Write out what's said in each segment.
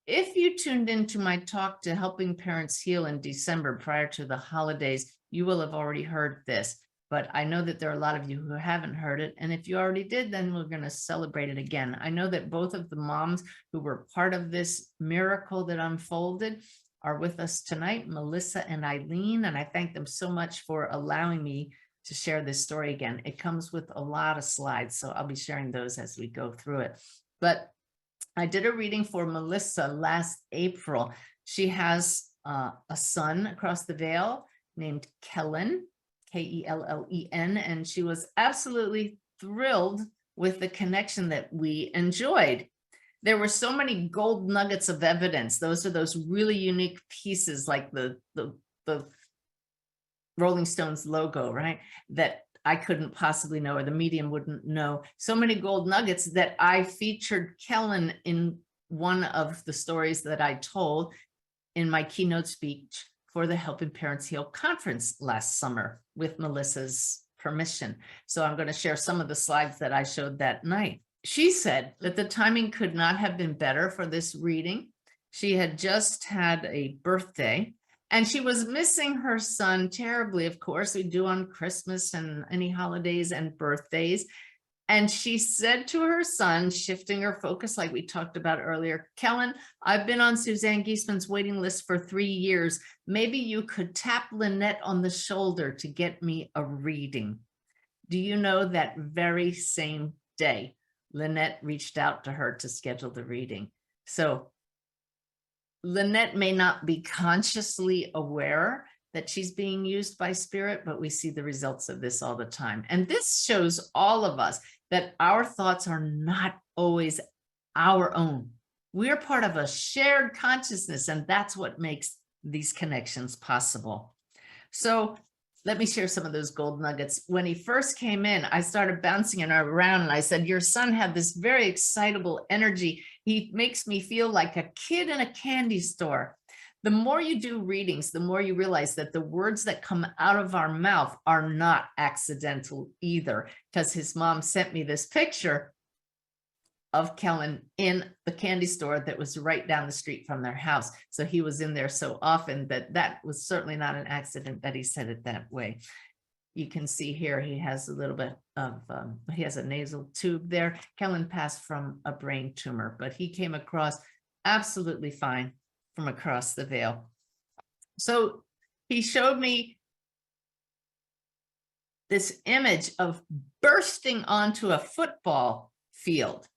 If you tuned into my talk to Helping Parents Heal in December prior to the holidays, you will have already heard this. But I know that there are a lot of you who haven't heard it. And if you already did, then we're going to celebrate it again. I know that both of the moms who were part of this miracle that unfolded are with us tonight, Melissa and Eileen. And I thank them so much for allowing me to share this story again. It comes with a lot of slides, so I'll be sharing those as we go through it. But I did a reading for Melissa last April. She has a son across the veil named Kellen, K-E-L-L-E-N, and she was absolutely thrilled with the connection that we enjoyed. There were so many gold nuggets of evidence. Those are those really unique pieces like the Rolling Stones logo, right? That I couldn't possibly know, or the medium wouldn't know. So many gold nuggets that I featured Kellen in one of the stories that I told in my keynote speech for the Helping Parents Heal conference last summer with Melissa's permission. So I'm going to share some of the slides that I showed that night. She said that the timing could not have been better for this reading. She had just had a birthday, and she was missing her son terribly, of course, we do on Christmas and any holidays and birthdays. And she said to her son, shifting her focus like we talked about earlier, Kellen, I've been on Suzanne Giesemann's waiting list for 3 years. Maybe you could tap Lynette on the shoulder to get me a reading. Do you know that very same day, Lynette reached out to her to schedule the reading. So Lynette may not be consciously aware that she's being used by spirit, but we see the results of this all the time. And this shows all of us that our thoughts are not always our own. We're part of a shared consciousness, and that's what makes these connections possible. So let me share some of those gold nuggets. When he first came in, I started bouncing him around and I said, your son had this very excitable energy. He makes me feel like a kid in a candy store. The more you do readings, the more you realize that the words that come out of our mouth are not accidental either, because his mom sent me this picture of Kellen in the candy store that was right down the street from their house. So he was in there so often that that was certainly not an accident that he said it that way. You can see here he has a little bit of, he has a nasal tube there. Kellen passed from a brain tumor, but he came across absolutely fine from across the veil. So he showed me this image of bursting onto a football field.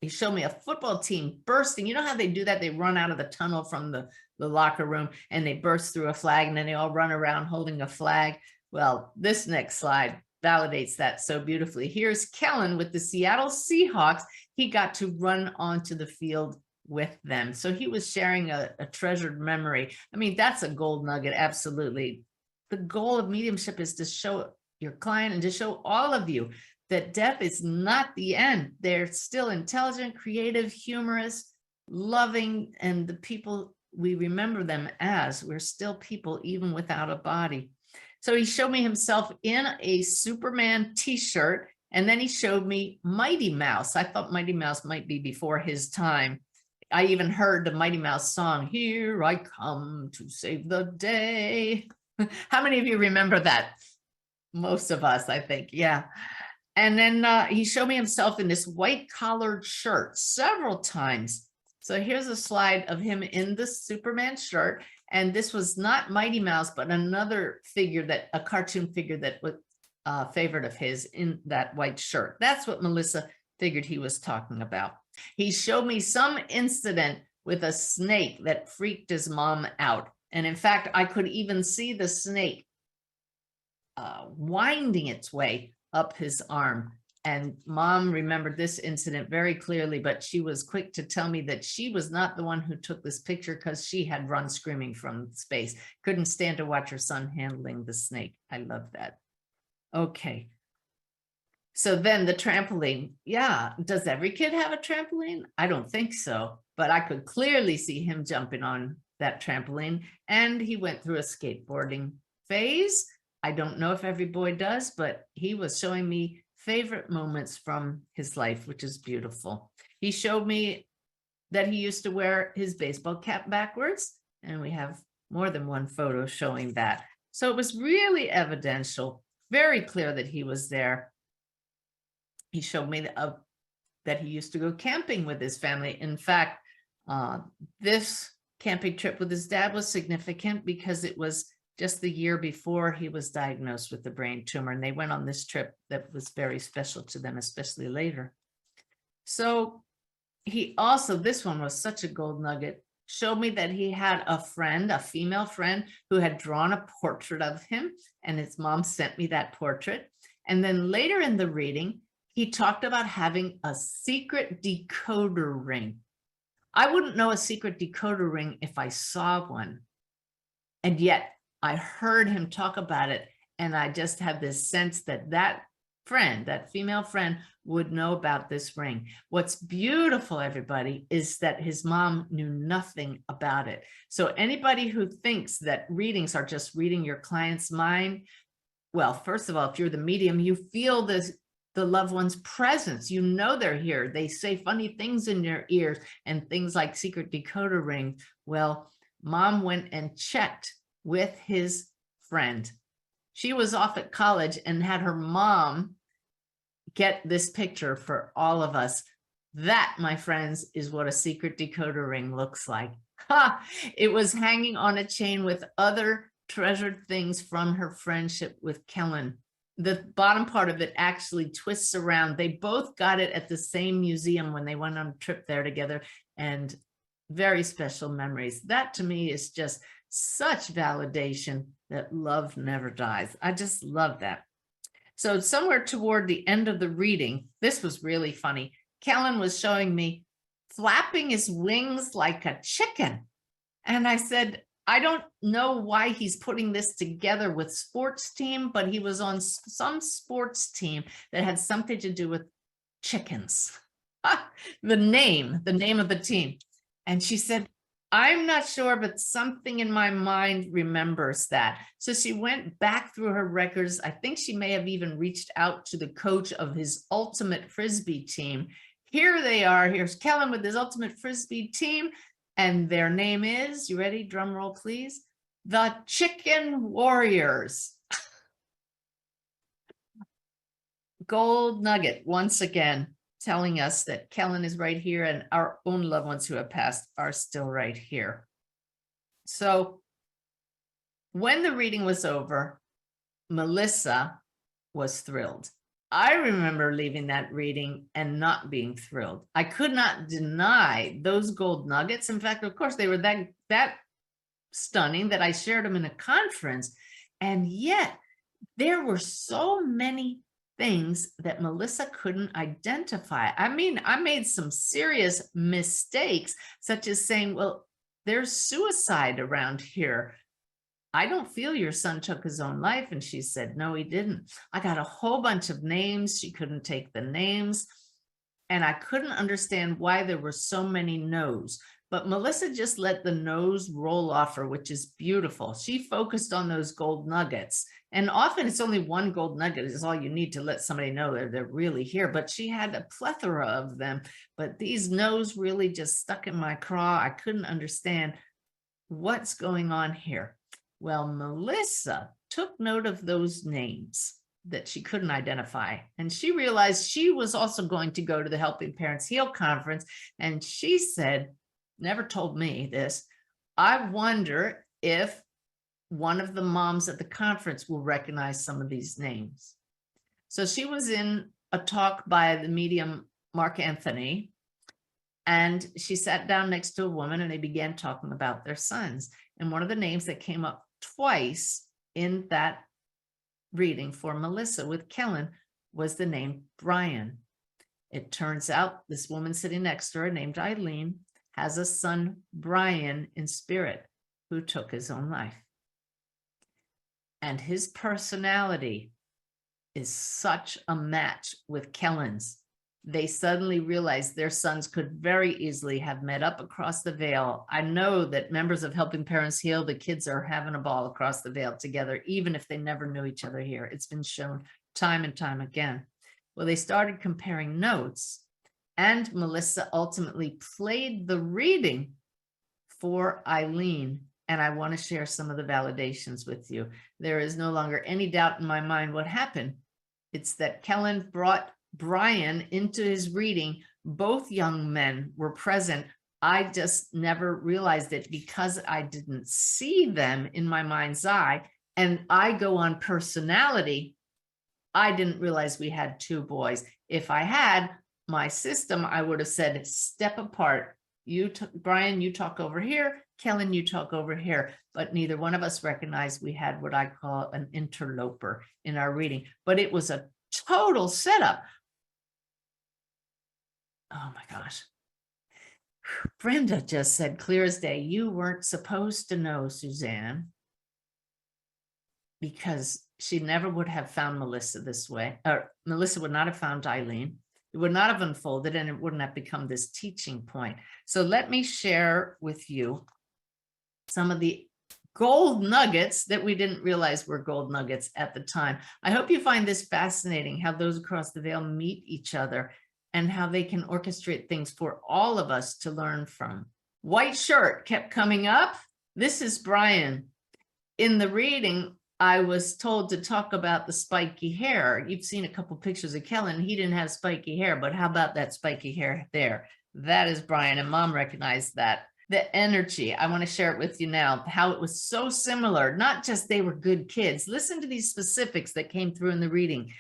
He showed me a football team bursting. You know how they do that? They run out of the tunnel from the locker room and they burst through a flag, and then they all run around holding a flag. Well, this next slide validates that so beautifully. Here's Kellen with the Seattle Seahawks. He got to run onto the field with them. So he was sharing a treasured memory. I mean, that's a gold nugget. Absolutely. The goal of mediumship is to show your client and to show all of you that death is not the end. They're still intelligent, creative, humorous, loving, and the people we remember them as. We're still people even without a body. So he showed me himself in a Superman t-shirt, and then he showed me Mighty Mouse. I thought Mighty Mouse might be before his time. I even heard the Mighty Mouse song, "Here I Come to Save the Day." How many of you remember that? Most of us, I think, yeah. And then he showed me himself in this white collared shirt several times. So here's a slide of him in the Superman shirt. And this was not Mighty Mouse, but another figure, that a cartoon figure that was a favorite of his in that white shirt. That's what Melissa figured he was talking about. He showed me some incident with a snake that freaked his mom out. And in fact, I could even see the snake winding its way up his arm. And mom remembered this incident very clearly, but she was quick to tell me that she was not the one who took this picture because she had run screaming from space. Couldn't stand to watch her son handling the snake. I love that. Okay. So then the trampoline. Yeah. Does every kid have a trampoline? I don't think so, but I could clearly see him jumping on that trampoline, and he went through a skateboarding phase. I don't know if every boy does, but he was showing me favorite moments from his life, which is beautiful. He showed me that he used to wear his baseball cap backwards. And we have more than one photo showing that. So it was really evidential, very clear that he was there. He showed me that he used to go camping with his family. In fact, this camping trip with his dad was significant because it was just the year before he was diagnosed with the brain tumor. And they went on this trip that was very special to them, especially later. So he also, this one was such a gold nugget, showed me that he had a friend, a female friend, who had drawn a portrait of him, and his mom sent me that portrait. And then later in the reading, he talked about having a secret decoder ring. I wouldn't know a secret decoder ring if I saw one. And yet I heard him talk about it, and I just had this sense that that friend, that female friend, would know about this ring. What's beautiful, everybody, is that his mom knew nothing about it. So anybody who thinks that readings are just reading your client's mind, well, first of all, if you're the medium, you feel the loved one's presence. You know they're here. They say funny things in your ears and things like secret decoder ring. Well, mom went and checked with his friend. She was off at college and had her mom get this picture for all of us. That, my friends, is what a secret decoder ring looks like. Ha! It was hanging on a chain with other treasured things from her friendship with Kellen. The bottom part of it actually twists around. They both got it at the same museum when they went on a trip there together, and very special memories. That to me is just such validation that love never dies. I just love that. So somewhere toward the end of the reading, this was really funny. Kellen was showing me flapping his wings like a chicken. And I said, I don't know why he's putting this together with sports team, but he was on some sports team that had something to do with chickens. The name of the team. And she said, I'm not sure, but something in my mind remembers that. So she went back through her records. I think she may have even reached out to the coach of his ultimate Frisbee team. Here they are. Here's Kellen with his ultimate Frisbee team. And their name is, you ready? Drum roll, please. The Chicken Warriors. Gold nugget, once again, telling us that Kellen is right here and our own loved ones who have passed are still right here. So when the reading was over, Melissa was thrilled. I remember leaving that reading and not being thrilled. I could not deny those gold nuggets. In fact, of course, they were that stunning that I shared them in a conference. And yet there were so many things that Melissa couldn't identify. I mean, I made some serious mistakes, such as saying, well, there's suicide around here. I don't feel your son took his own life. And she said, no, he didn't. I got a whole bunch of names. She couldn't take the names. And I couldn't understand why there were so many no's. But Melissa just let the no's roll off her, which is beautiful. She focused on those gold nuggets. And often it's only one gold nugget is all you need to let somebody know that they're really here. But she had a plethora of them. But these no's really just stuck in my craw. I couldn't understand what's going on here. Well, Melissa took note of those names that she couldn't identify. And she realized she was also going to go to the Helping Parents Heal conference. And she said, never told me this, I wonder if one of the moms at the conference will recognize some of these names. So she was in a talk by the medium Mark Anthony, and she sat down next to a woman and they began talking about their sons. And one of the names that came up twice in that reading for Melissa with Kellen was the name Brian. It turns out this woman sitting next to her named Eileen has a son, Brian, in spirit, who took his own life. And his personality is such a match with Kellen's. They suddenly realized their sons could very easily have met up across the veil. I know that members of Helping Parents Heal, the kids are having a ball across the veil together, even if they never knew each other here. It's been shown time and time again. Well, they started comparing notes. and Melissa ultimately played the reading for Eileen. And I want to share some of the validations with you. There is no longer any doubt in my mind what happened. It's that Kellen brought Brian into his reading. Both young men were present. I just never realized it because I didn't see them in my mind's eye. And I go on personality. I didn't realize we had two boys. If I had my system, I would have said, step apart. Brian, you talk over here. Kellen, you talk over here. But neither one of us recognized we had what I call an interloper in our reading. But it was a total setup. Oh my gosh. Brenda just said, clear as day, you weren't supposed to know, Suzanne, because she never would have found Melissa this way, or Melissa would not have found Eileen. It would not have unfolded and it wouldn't have become this teaching point. So let me share with you some of the gold nuggets that we didn't realize were gold nuggets at the time. I hope you find this fascinating, how those across the veil meet each other and how they can orchestrate things for all of us to learn from. White shirt kept coming up. This is Brian. In the reading, I was told to talk about the spiky hair. You've seen a couple pictures of Kellen. He didn't have spiky hair, but how about that spiky hair there? That is Brian, and Mom recognized that. The energy, I want to share it with you now, how it was so similar, not just they were good kids. Listen to these specifics that came through in the reading.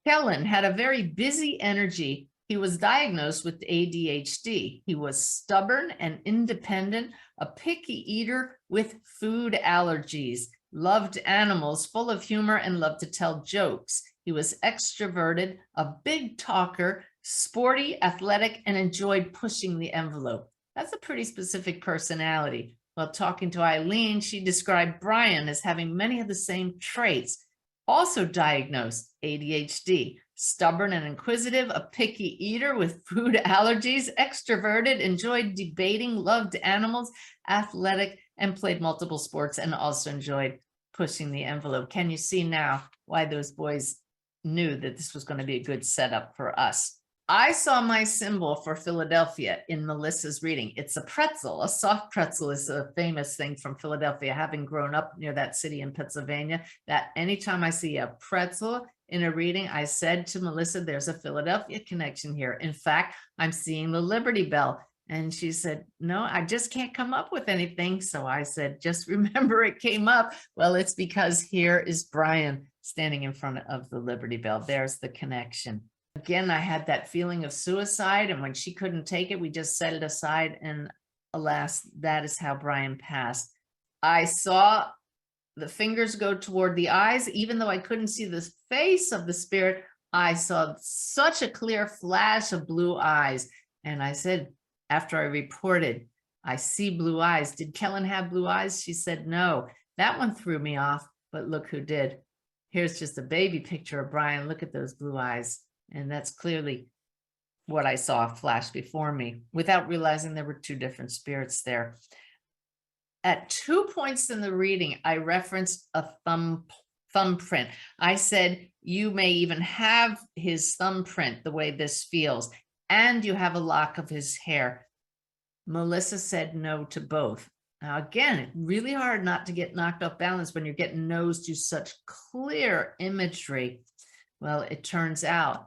Kellen had a very busy energy. He was diagnosed with ADHD. He was stubborn and independent, a picky eater with food allergies, loved animals, full of humor, and loved to tell jokes. He was extroverted, a big talker, sporty, athletic, and enjoyed pushing the envelope. That's a pretty specific personality. While talking to Eileen, she described Brian as having many of the same traits. Also diagnosed ADHD, stubborn and inquisitive, a picky eater with food allergies, extroverted, enjoyed debating, loved animals, athletic, and played multiple sports, and also enjoyed pushing the envelope. Can you see now why those boys knew that this was going to be a good setup for us? I saw my symbol for Philadelphia in Melissa's reading. It's a pretzel. A soft pretzel is a famous thing from Philadelphia, having grown up near that city in Pennsylvania, that anytime I see a pretzel in a reading, I said to Melissa, there's a Philadelphia connection here. In fact, I'm seeing the Liberty Bell. And she said, no, I just can't come up with anything. So I said, just remember it came up. Well, it's because here is Brian standing in front of the Liberty Bell. There's the connection. Again, I had that feeling of suicide. And when she couldn't take it, we just set it aside. And alas, that is how Brian passed. I saw the fingers go toward the eyes. Even though I couldn't see the face of the spirit, I saw such a clear flash of blue eyes. And I said, after I reported, I see blue eyes. Did Kellen have blue eyes? She said, no. That one threw me off, but look who did. Here's just a baby picture of Brian. Look at those blue eyes. And that's clearly what I saw flash before me without realizing there were two different spirits there. At 2 points in the reading, I referenced a thumbprint. I said, you may even have his thumbprint the way this feels, and you have a lock of his hair. Melissa said no to both. Now, again, really hard not to get knocked off balance when you're getting no's to such clear imagery. Well, it turns out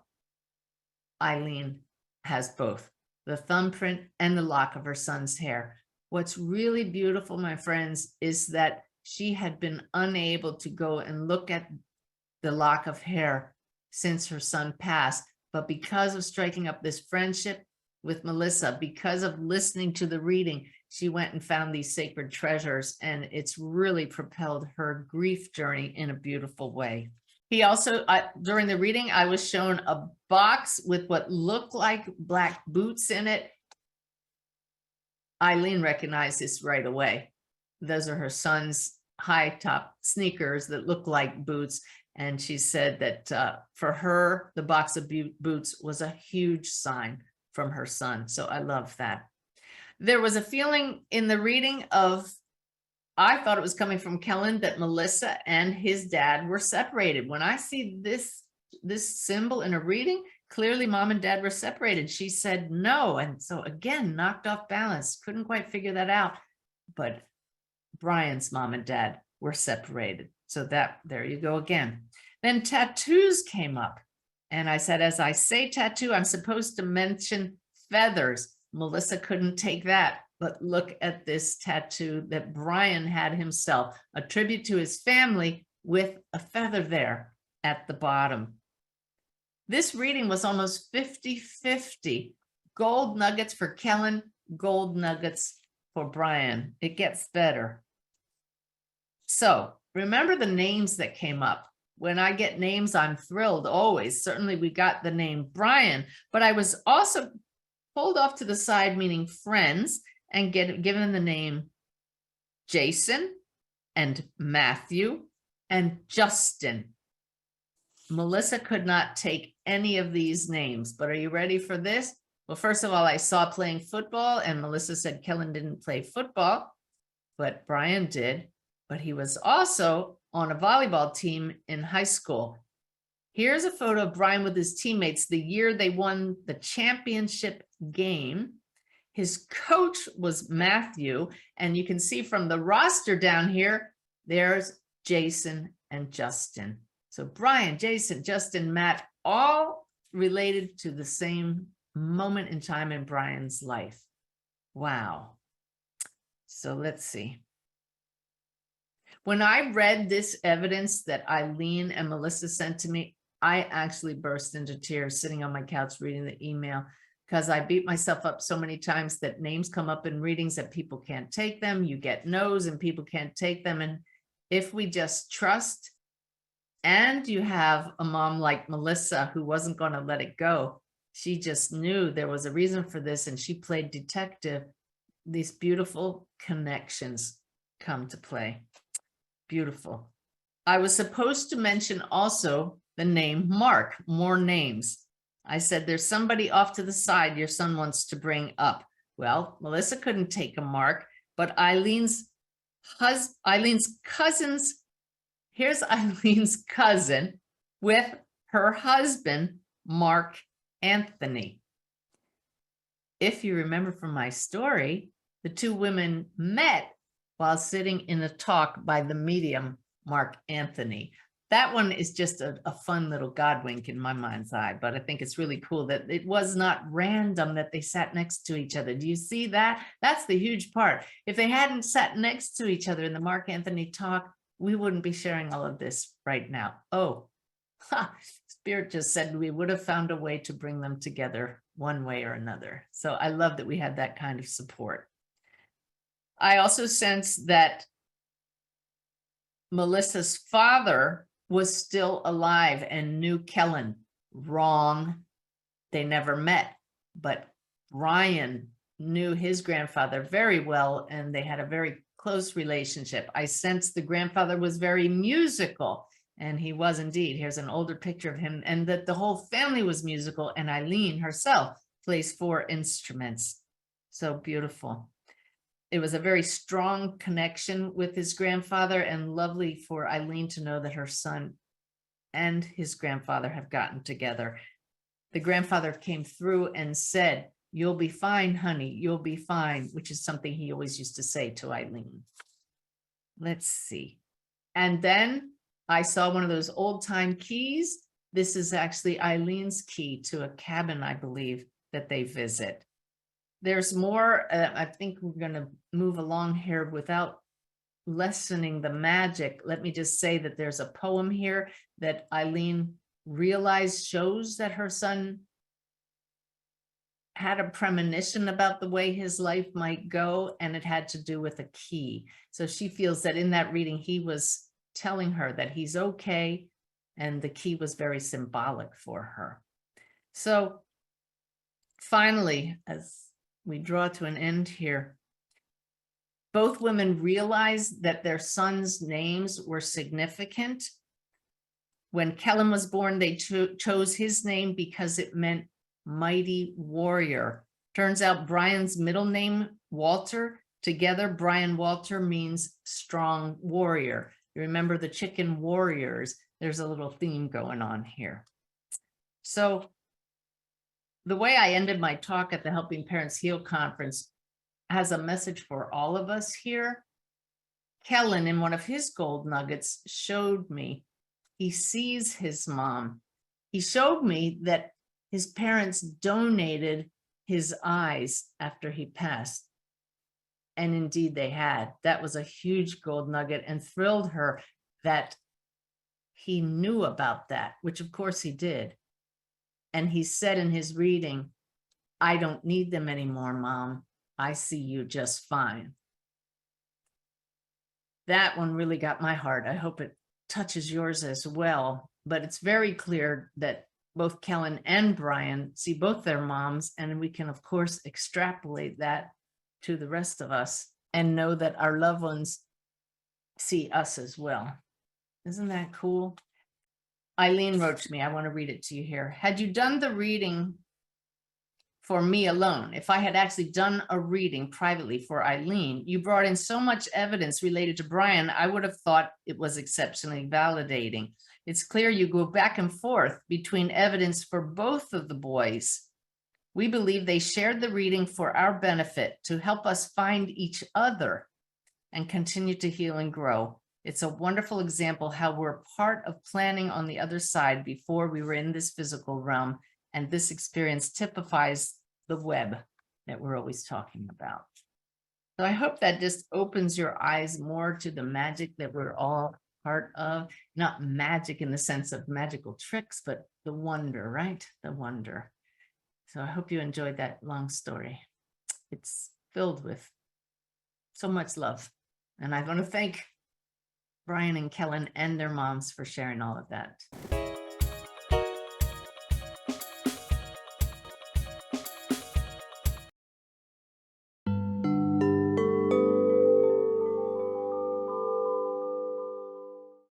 Eileen has both the thumbprint and the lock of her son's hair. What's really beautiful, my friends, is that she had been unable to go and look at the lock of hair since her son passed. But because of striking up this friendship with Melissa, because of listening to the reading, she went and found these sacred treasures, and it's really propelled her grief journey in a beautiful way. He also, during the reading, I was shown a box with what looked like black boots in it. Eileen recognized this right away. Those are her son's high top sneakers that look like boots. And she said that for her, the box of boots was a huge sign from her son. So I love that. There was a feeling in the reading of, I thought it was coming from Kellen, that Melissa and his dad were separated. When I see this symbol in a reading, Clearly, mom and dad were separated. She said no. And so again, knocked off balance. Couldn't quite figure that out. But Brian's mom and dad were separated. So there you go again. Then tattoos came up. And I said, as I say tattoo, I'm supposed to mention feathers. Melissa couldn't take that. But look at this tattoo that Brian had himself, a tribute to his family with a feather there at the bottom. This reading was almost 50-50. Gold nuggets for Kellen, gold nuggets for Brian. It gets better. So remember the names that came up. When I get names, I'm thrilled always. Certainly we got the name Brian, but I was also pulled off to the side, meaning friends, and given the name Jason and Matthew and Justin. Melissa could not take any of these names, but are you ready for this? Well, first of all, I saw playing football, and Melissa said Kellen didn't play football, but Brian did. But he was also on a volleyball team in high school. Here's a photo of Brian with his teammates the year they won the championship game. His coach was Matthew, and you can see from the roster down here, there's Jason and Justin. So Brian, Jason, Justin, Matt, all related to the same moment in time in Brian's life. Wow. So let's see. When I read this evidence that Eileen and Melissa sent to me, I actually burst into tears sitting on my couch reading the email, because I beat myself up so many times that names come up in readings that people can't take them. You get no's and people can't take them. And if we just trust, and you have a mom like Melissa who wasn't going to let it go, she just knew there was a reason for this, and she played detective. These beautiful connections come to play. Beautiful. I was supposed to mention also the name Mark, more names. I said, there's somebody off to the side your son wants to bring up. Well, Melissa couldn't take a Mark, but Eileen's cousins, here's Eileen's cousin with her husband, Mark Anthony. If you remember from my story, the two women met while sitting in a talk by the medium, Mark Anthony. That one is just a fun little God wink in my mind's eye, but I think it's really cool that it was not random that they sat next to each other. Do you see that? That's the huge part. If they hadn't sat next to each other in the Mark Anthony talk, we wouldn't be sharing all of this right now. Oh, Spirit just said we would have found a way to bring them together one way or another. So I love that we had that kind of support. I also sense that Melissa's father was still alive and knew Kellen. Wrong. They never met, but Brian knew his grandfather very well, and they had a very close relationship. I sense the grandfather was very musical, and he was indeed. Here's an older picture of him, and that the whole family was musical, and Eileen herself plays 4 instruments. So beautiful. It was a very strong connection with his grandfather, and lovely for Eileen to know that her son and his grandfather have gotten together. The grandfather came through and said, "You'll be fine, honey, you'll be fine," which is something he always used to say to Eileen. Let's see. And then I saw one of those old time keys. This is actually Eileen's key to a cabin, I believe, that they visit. There's more. I think we're going to move along here without lessening the magic. Let me just say that there's a poem here that Eileen realized shows that her son had a premonition about the way his life might go, and it had to do with a key. So she feels that in that reading, he was telling her that he's okay, and the key was very symbolic for her. So finally, as we draw to an end here, both women realized that their sons' names were significant. When Kellen was born, they chose his name because it meant mighty warrior. Turns out Brian's middle name, Walter, together Brian Walter means strong warrior. You remember the chicken warriors? There's a little theme going on here. So the way I ended my talk at the Helping Parents Heal conference has a message for all of us here. Kellen, in one of his gold nuggets, showed me he sees his mom. He showed me that his parents donated his eyes after he passed. And indeed they had. That was a huge gold nugget, and thrilled her that he knew about that, which of course he did. And he said in his reading, "I don't need them anymore, Mom. I see you just fine." That one really got my heart. I hope it touches yours as well. But it's very clear that both Kellen and Brian see both their moms, and we can, of course, extrapolate that to the rest of us and know that our loved ones see us as well. Isn't that cool? Eileen wrote to me, I want to read it to you here. Had you done the reading for me alone, if I had actually done a reading privately for Eileen, you brought in so much evidence related to Brian, I would have thought it was exceptionally validating. It's clear you go back and forth between evidence for both of the boys. We believe they shared the reading for our benefit to help us find each other and continue to heal and grow. It's a wonderful example how we're part of planning on the other side before we were in this physical realm. And this experience typifies the web that we're always talking about. So I hope that just opens your eyes more to the magic that we're all part of. Not magic in the sense of magical tricks, but the wonder, right? The wonder. So I hope you enjoyed that long story. It's filled with so much love. And I want to thank Brian and Kellen and their moms for sharing all of that.